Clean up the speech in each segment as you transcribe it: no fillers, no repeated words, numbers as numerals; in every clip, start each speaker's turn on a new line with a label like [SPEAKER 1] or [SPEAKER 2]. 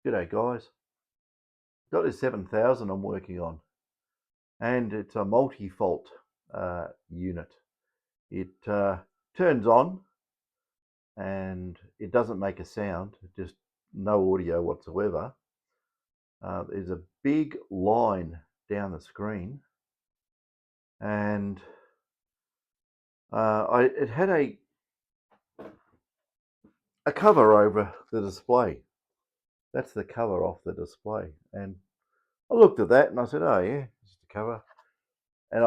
[SPEAKER 1] G'day guys, got this 7000 I'm working on, and it's a multi-fault unit. It turns on and it doesn't make a sound, just no audio whatsoever. There's a big line down the screen, and it had a cover over the display. That's the cover off the display, and I looked at that and I said, oh yeah, it's the cover. And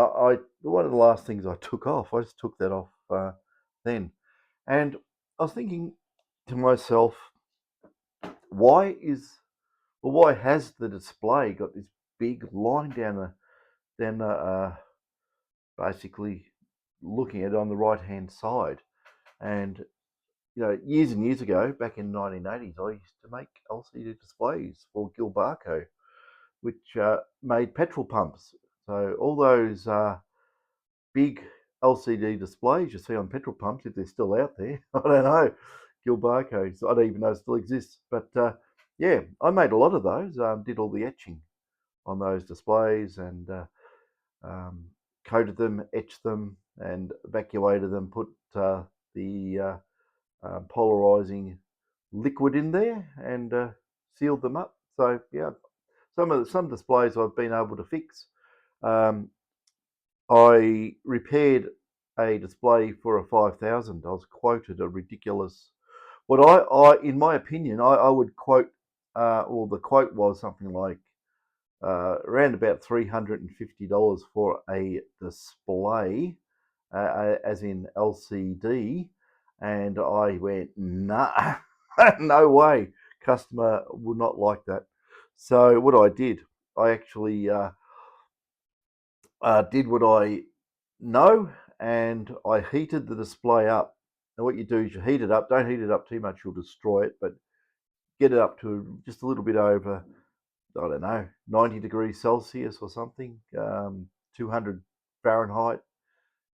[SPEAKER 1] one of the last things I took off, I just took that off then. And I was thinking to myself, why has the display got this big line down basically looking at it on the right hand side? And years and years ago, back in the 1980s, I used to make LCD displays for Gilbarco, which made petrol pumps. So all those big LCD displays you see on petrol pumps, if they're still out there, I don't know, Gilbarco, I don't even know it still exists. But yeah, I made a lot of those, did all the etching on those displays, and um, coated them, etched them, and evacuated them, put the polarizing liquid in there, and sealed them up. So yeah, some displays I've been able to fix. Um, I repaired a display for a 5000. I was quoted a ridiculous, what in my opinion, I would quote, or the quote was something like around about $350 for a display, as in LCD. And I went, nah, no way. Customer would not like that. So what I did, I actually did what I know, and I heated the display up. Now what you do is you heat it up. Don't heat it up too much, you'll destroy it, but get it up to just a little bit over, I don't know, 90 degrees Celsius or something, 200 Fahrenheit.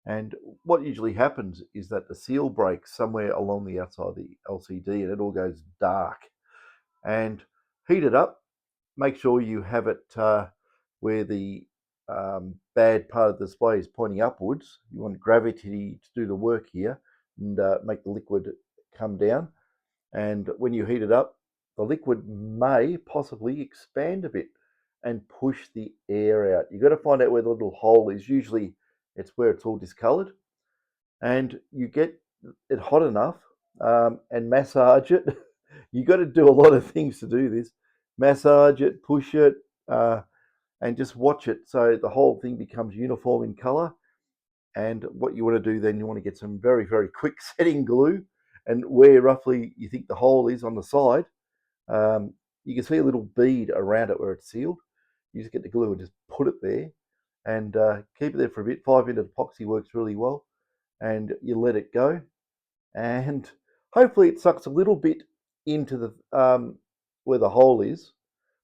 [SPEAKER 1] And what usually happens is that the seal breaks somewhere along the outside of the LCD and it all goes dark. And heat it up. Make sure you have it where the bad part of the display is pointing upwards. You want gravity to do the work here and make the liquid come down. And when you heat it up, the liquid may possibly expand a bit and push the air out. You've got to find out where the little hole is. Usually it's where it's all discolored. And you get it hot enough and massage it. You've got to do a lot of things to do this. Massage it, push it, and just watch it so the whole thing becomes uniform in color. And what you want to do then, you want to get some very, very quick setting glue, and where roughly you think the hole is on the side, you can see a little bead around it where it's sealed. You just get the glue and just put it there, and keep it there for a bit. 5-minute epoxy works really well, and you let it go, and hopefully it sucks a little bit into the where the hole is,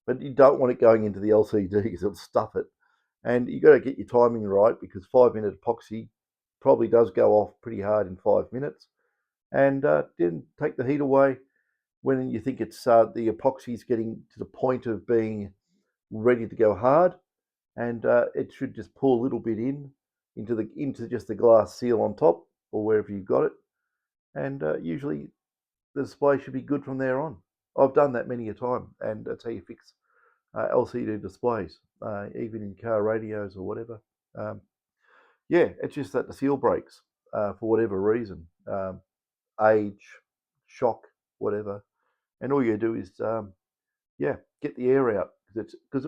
[SPEAKER 1] but you don't want it going into the LCD because it'll stuff it. And you got to get your timing right, because 5-minute epoxy probably does go off pretty hard in 5 minutes. And then take the heat away when you think it's the epoxy is getting to the point of being ready to go hard, and it should just pull a little bit into just the glass seal on top or wherever you've got it, and usually the display should be good from there on. I've done that many a time, and that's how you fix LCD displays, even in car radios or whatever. Yeah, it's just that the seal breaks for whatever reason, age, shock, whatever, and all you do is yeah, get the air out, because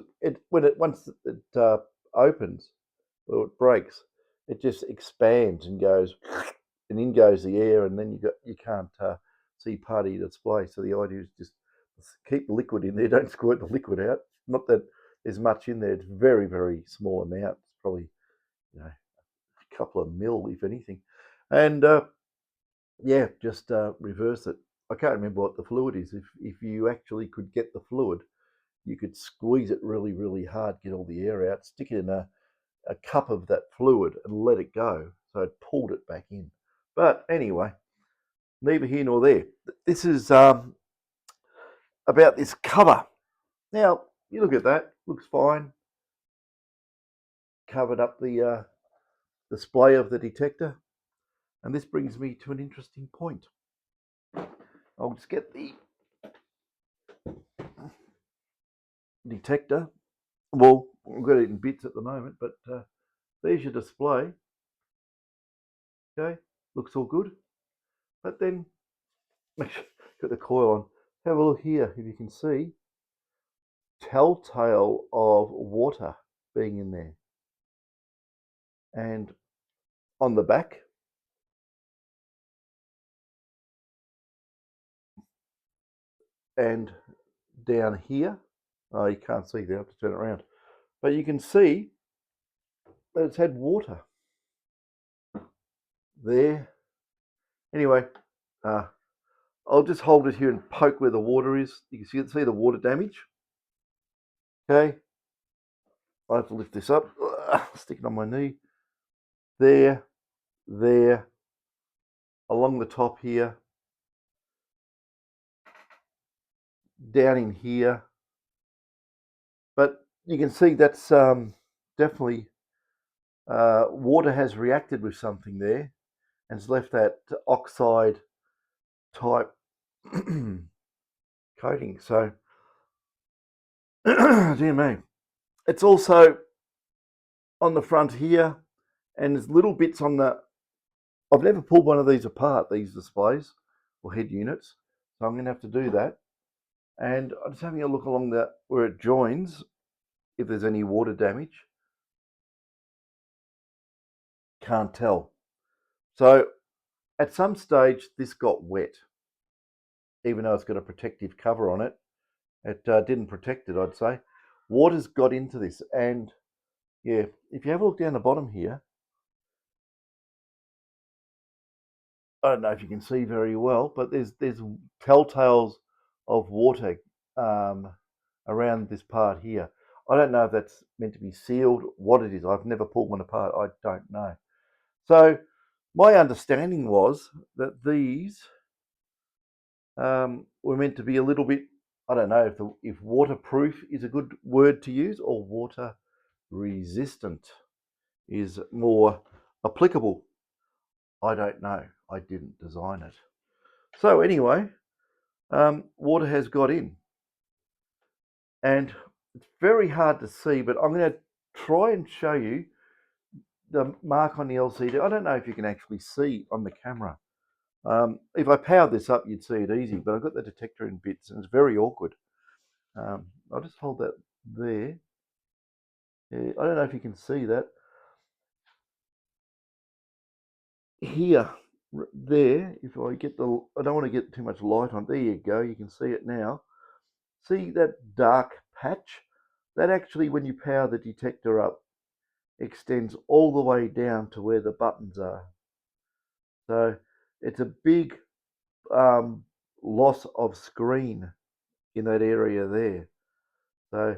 [SPEAKER 1] once it opens or it breaks, it just expands and goes, and in goes the air, and then you can't see part of your display. So the idea is just keep the liquid in there, don't squirt the liquid out. Not that there's much in there; it's very, very small amount. It's probably a couple of mil, if anything, and yeah, just reverse it. I can't remember what the fluid is. If you actually could get the fluid, you could squeeze it really, really hard, get all the air out, stick it in a cup of that fluid and let it go. So it pulled it back in. But anyway, neither here nor there. This is about this cover. Now, you look at that, looks fine. Covered up the display of the detector. And this brings me to an interesting point. I'll just get the detector. Well, I've got it in bits at the moment, but there's your display. Okay, looks all good. But then, got the coil on. Have a look here, if you can see, telltale of water being in there. And on the back, and down here, oh, you can't see there, I have to turn it around. But you can see that it's had water there. Anyway, I'll just hold it here and poke where the water is. You can see the water damage. Okay, I have to lift this up, stick it on my knee. There, along the top here, down in here. But you can see that's definitely water has reacted with something there and has left that oxide type coating. So, dear me. It's also on the front here, and there's little bits on the. I've never pulled one of these apart, these displays or head units, so I'm going to have to do that. And I'm just having a look along that where it joins, if there's any water damage. Can't tell. So at some stage this got wet, even though it's got a protective cover on it. It didn't protect it, I'd say. Water's got into this, and yeah, if you have a look down the bottom here, I don't know if you can see very well, but there's telltales of water around this part here. I don't know if that's meant to be sealed, what it is. I've never pulled one apart. I don't know. So my understanding was that these were meant to be a little bit, I don't know if waterproof is a good word to use, or water resistant is more applicable. I don't know. I didn't design it. So anyway, water has got in. And it's very hard to see, but I'm going to try and show you the mark on the LCD. I don't know if you can actually see on the camera. If I powered this up, you'd see it easy, but I've got the detector in bits, and it's very awkward. I'll just hold that there. Yeah, I don't know if you can see that. Here, there, if I get the, I don't want to get too much light on. There you go, you can see it now. See that dark patch? That actually, when you power the detector up, extends all the way down to where the buttons are. So it's a big loss of screen in that area there. So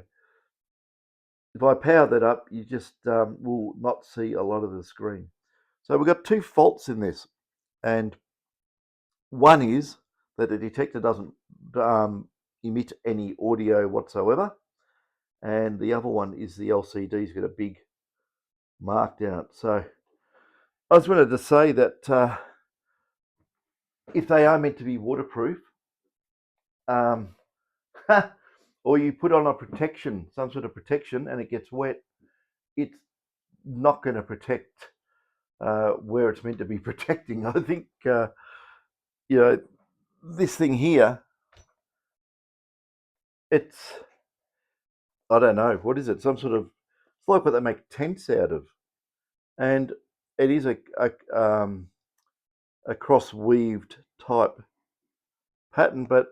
[SPEAKER 1] if I power that up, you just will not see a lot of the screen. So we've got two faults in this, and one is that the detector doesn't emit any audio whatsoever, and the other one is the LCD's got a big mark down it. So I just wanted to say that if they are meant to be waterproof, or you put on a protection, some sort of protection, and it gets wet, it's not going to protect where it's meant to be protecting. I think, this thing here, it's, I don't know, what is it? Some sort of, it's like what they make tents out of. And it is a cross-weaved type pattern, but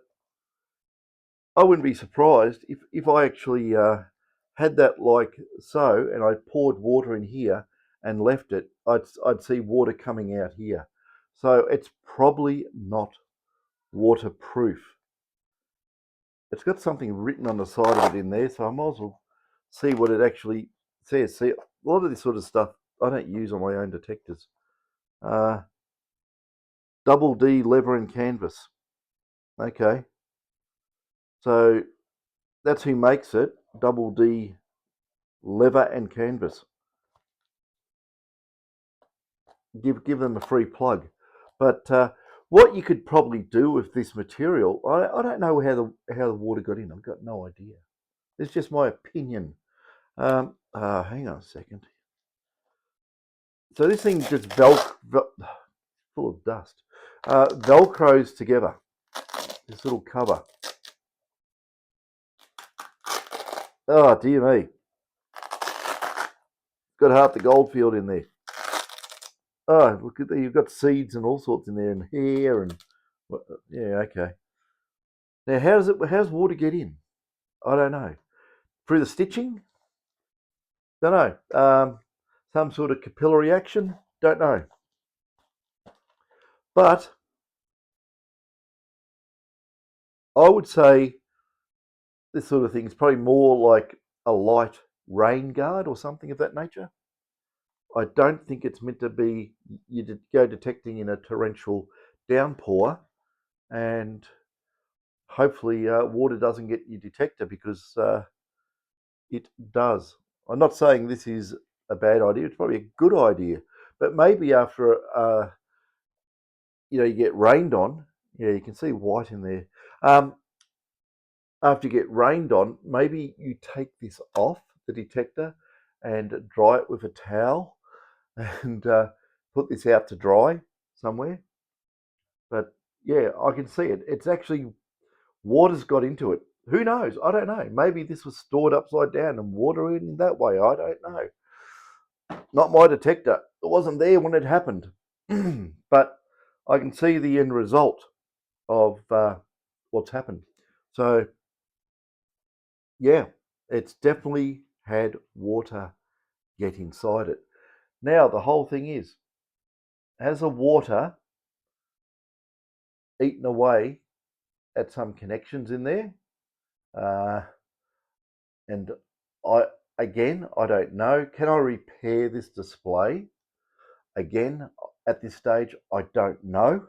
[SPEAKER 1] I wouldn't be surprised if I actually had that like so, and I poured water in here and left it, I'd see water coming out here. So it's probably not waterproof. It's got something written on the side of it in there, so I might as well see what it actually says. See, a lot of this sort of stuff I don't use on my own detectors. Double D leather and canvas. Okay. So that's who makes it, Double D Leather and Canvas. Give them a free plug. But what you could probably do with this material, I don't know how the water got in. I've got no idea. It's just my opinion. Hang on a second. So this thing just full of dust. Velcros together. This little cover. Oh dear me. Got half the goldfield in there. Oh, look at there. You've got seeds and all sorts in there, and hair and yeah, okay. Now, how's water get in? I don't know. Through the stitching? Don't know. Some sort of capillary action? Don't know. But I would say this sort of thing is probably more like a light rain guard or something of that nature. I don't think it's meant to be you go detecting in a torrential downpour, and hopefully water doesn't get your detector, because it does. I'm not saying this is a bad idea. It's probably a good idea, but maybe after you get rained on, yeah, you can see white in there. After you get rained on, maybe you take this off the detector and dry it with a towel and put this out to dry somewhere. But yeah, I can see it. It's actually water's got into it. Who knows? I don't know. Maybe this was stored upside down and water in that way. I don't know. Not my detector. It wasn't there when it happened. But I can see the end result of what's happened. So yeah, it's definitely had water get inside it. Now the whole thing is, has the water eaten away at some connections in there? Uh, and I don't know. Can I repair this display? Again, at this stage, I don't know.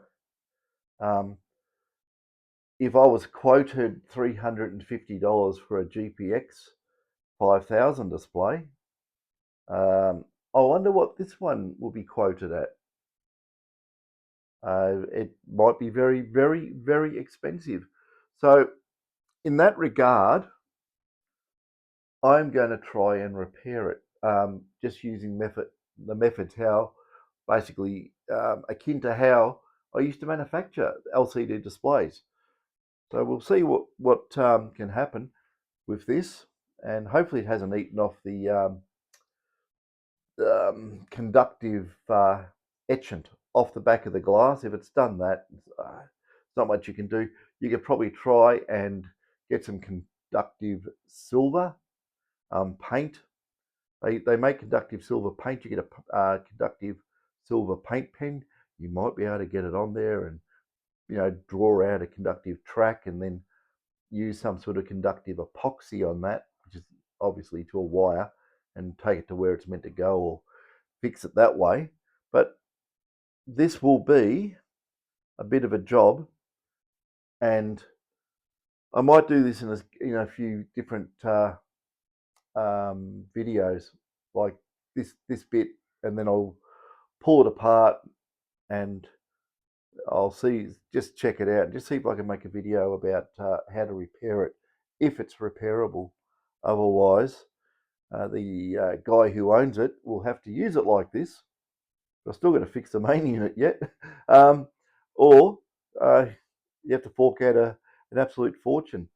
[SPEAKER 1] Um, if I was quoted $350 for a GPX 5000 display, I wonder what this one will be quoted at. It might be very, very, very expensive. So, in that regard, I'm going to try and repair it, just using the methods how, basically, akin to how I used to manufacture LCD displays. So we'll see what can happen with this, and hopefully it hasn't eaten off the conductive etchant off the back of the glass. If it's done that, it's not much you can do. You could probably try and get some conductive silver paint. They make conductive silver paint. You get a conductive silver paint pen. You might be able to get it on there and draw out a conductive track, and then use some sort of conductive epoxy on that, which is obviously to a wire, and take it to where it's meant to go, or fix it that way. But this will be a bit of a job, and I might do this in a few different videos, like this bit, and then I'll pull it apart and I'll just check it out, just see if I can make a video about how to repair it, if it's repairable. Otherwise, the guy who owns it will have to use it like this. I've still got to fix the main unit yet, or you have to fork out an absolute fortune.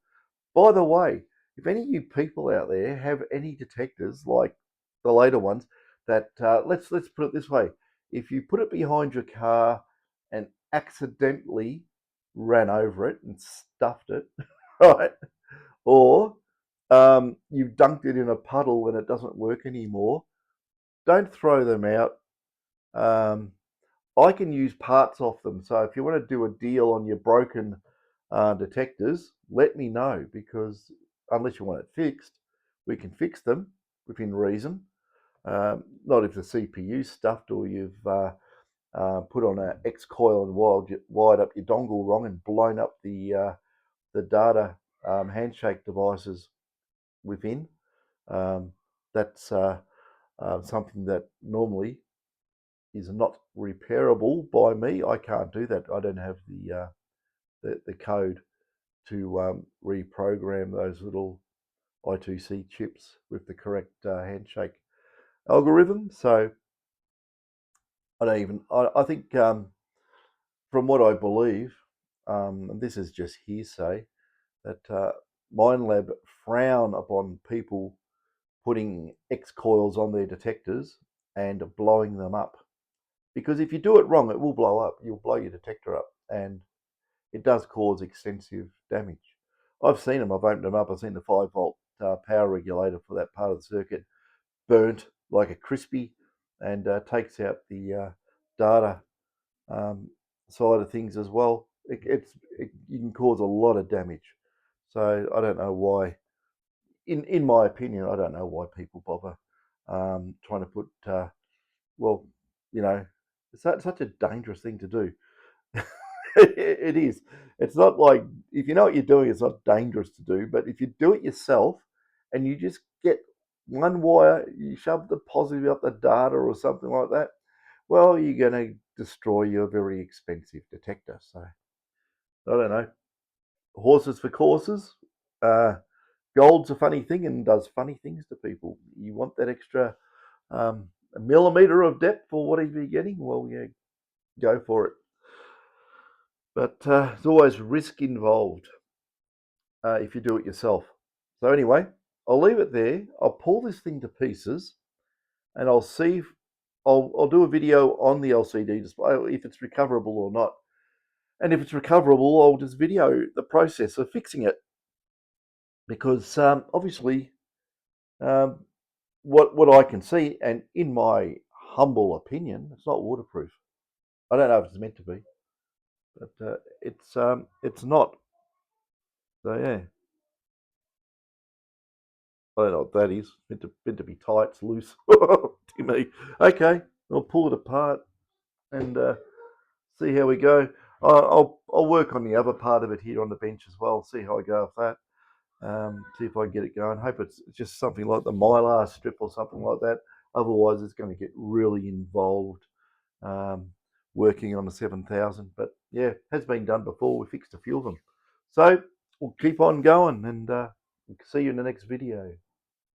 [SPEAKER 1] By the way, if any of you people out there have any detectors like the later ones, that let's put it this way: if you put it behind your car and accidentally ran over it and stuffed it, right, or you've dunked it in a puddle and it doesn't work anymore, don't throw them out. I can use parts off them. So if you want to do a deal on your broken detectors, let me know, because unless you want it fixed, we can fix them within reason. Not if the CPU's stuffed, or you've put on an X coil and wired up your dongle wrong and blown up the data handshake devices within. That's something that normally is not repairable by me. I can't do that. I don't have the code to reprogram those little I2C chips with the correct handshake algorithm. So I don't even. I think from what I believe, and this is just hearsay, that Minelab frown upon people putting X coils on their detectors and blowing them up. Because if you do it wrong, it will blow up. You'll blow your detector up, and it does cause extensive damage. I've seen them. I've opened them up. I've seen the 5-volt power regulator for that part of the circuit burnt like a crispy, and takes out the data side of things as well. You can cause a lot of damage. So I don't know why. In my opinion, I don't know why people bother trying to put. Well, you know, it's such a dangerous thing to do. It is. It's not like, if you know what you're doing, it's not dangerous to do. But if you do it yourself and you just get one wire, you shove the positive up the data or something like that, well, you're going to destroy your very expensive detector. So I don't know. Horses for courses. Gold's a funny thing and does funny things to people. You want that extra a millimeter of depth or whatever you're getting, well, yeah, go for it. But there's always risk involved if you do it yourself. So anyway, I'll leave it there. I'll pull this thing to pieces, and I'll see if I'll do a video on the LCD display if it's recoverable or not. And if it's recoverable, I'll just video the process of fixing it, because obviously, what I can see, and in my humble opinion, it's not waterproof. I don't know if it's meant to be, but it's not. So yeah, I don't know what that is. Meant to be tight, it's loose. To me. Okay, I'll pull it apart and see how we go. I'll work on the other part of it here on the bench as well. See how I go with that. See if I can get it going. Hope it's just something like the Mylar strip or something like that. Otherwise, it's going to get really involved um, working on the 7000. But yeah, it has been done before. We fixed a few of them. So we'll keep on going, and see you in the next video.